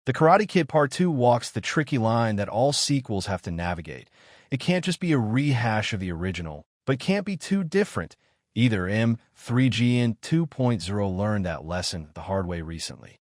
The Karate Kid Part 2 walks the tricky line that all sequels have to navigate. It can't just be a rehash of the original, but can't be too different. Either M3G and 2.0 learned that lesson the hard way recently.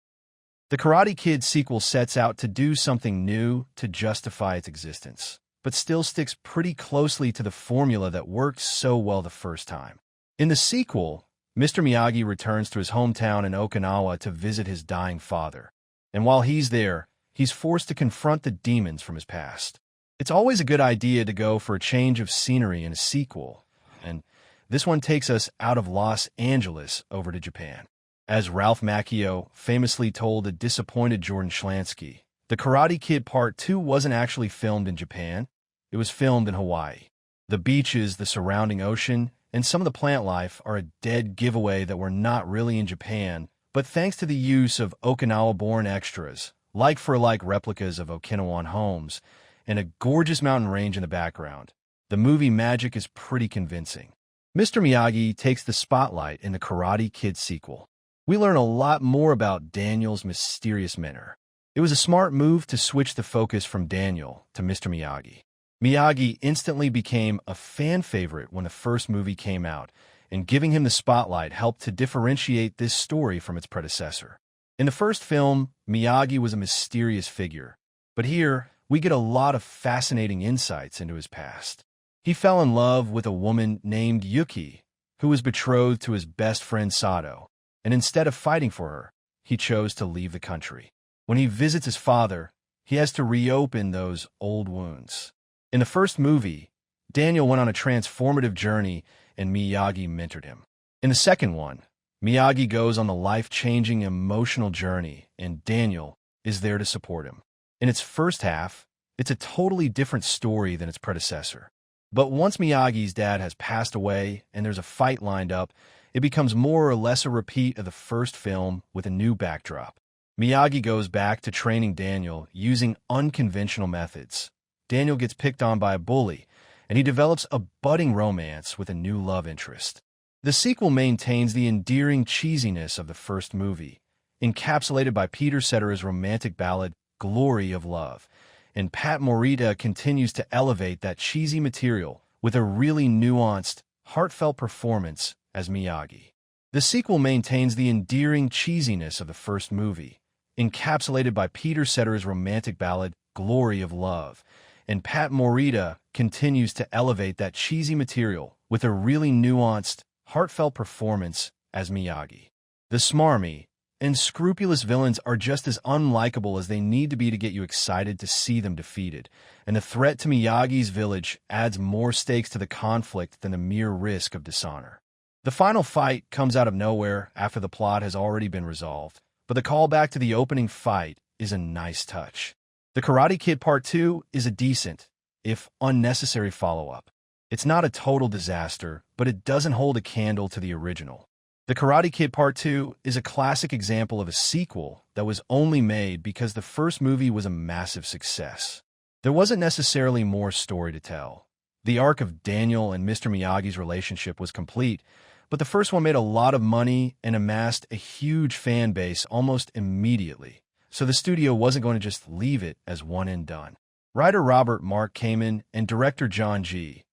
The Karate Kid sequel sets out to do something new to justify its existence, but still sticks pretty closely to the formula that worked so well the first time. In the sequel, Mr. Miyagi returns to his hometown in Okinawa to visit his dying father. And while he's there, he's forced to confront the demons from his past. It's always a good idea to go for a change of scenery in a sequel, and this one takes us out of Los Angeles over to Japan. As Ralph Macchio famously told a disappointed Jordan Schlansky, The Karate Kid Part 2 wasn't actually filmed in Japan, it was filmed in Hawaii. The beaches, the surrounding ocean, and some of the plant life are a dead giveaway that we're not really in Japan, but thanks to the use of Okinawa-born extras, like-for-like replicas of Okinawan homes, and a gorgeous mountain range in the background, the movie magic is pretty convincing. Mr. Miyagi takes the spotlight in the Karate Kid sequel. We learn a lot more about Daniel's mysterious mentor. It was a smart move to switch the focus from Daniel to Mr. Miyagi. Miyagi instantly became a fan favorite when the first movie came out, and giving him the spotlight helped to differentiate this story from its predecessor. In the first film, Miyagi was a mysterious figure, but here we get a lot of fascinating insights into his past. He fell in love with a woman named Yuki, who was betrothed to his best friend Sato, and instead of fighting for her, he chose to leave the country. When he visits his father, he has to reopen those old wounds. In the first movie, Daniel went on a transformative journey and Miyagi mentored him. In the second one, Miyagi goes on the life-changing emotional journey and Daniel is there to support him. In its first half, it's a totally different story than its predecessor. But once Miyagi's dad has passed away and there's a fight lined up, it becomes more or less a repeat of the first film with a new backdrop. Miyagi goes back to training Daniel using unconventional methods. Daniel gets picked on by a bully, and he develops a budding romance with a new love interest. The sequel maintains the endearing cheesiness of the first movie, encapsulated by Peter Cetera's romantic ballad, Glory of Love, and Pat Morita continues to elevate that cheesy material with a really nuanced, heartfelt performance as Miyagi. The sequel maintains the endearing cheesiness of the first movie, encapsulated by Peter Cetera's romantic ballad, Glory of Love, and Pat Morita continues to elevate that cheesy material with a really nuanced, heartfelt performance as Miyagi. The smarmy and scrupulous villains are just as unlikable as they need to be to get you excited to see them defeated, and the threat to Miyagi's village adds more stakes to the conflict than the mere risk of dishonor. The final fight comes out of nowhere after the plot has already been resolved, but the callback to the opening fight is a nice touch. The Karate Kid Part 2 is a decent, if unnecessary follow-up. It's not a total disaster, but it doesn't hold a candle to the original. The Karate Kid Part 2 is a classic example of a sequel that was only made because the first movie was a massive success. There wasn't necessarily more story to tell. The arc of Daniel and Mr. Miyagi's relationship was complete, but the first one made a lot of money and amassed a huge fan base almost immediately. So the studio wasn't going to just leave it as one and done. Writer Robert Mark Kamen and director John G.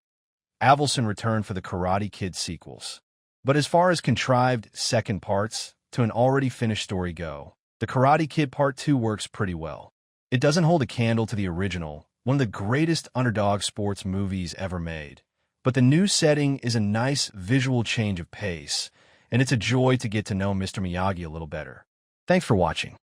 Avildsen returned for the Karate Kid sequels. But as far as contrived second parts to an already finished story go, the Karate Kid Part 2 works pretty well. It doesn't hold a candle to the original, one of the greatest underdog sports movies ever made. But the new setting is a nice visual change of pace, and it's a joy to get to know Mr. Miyagi a little better. Thanks for watching.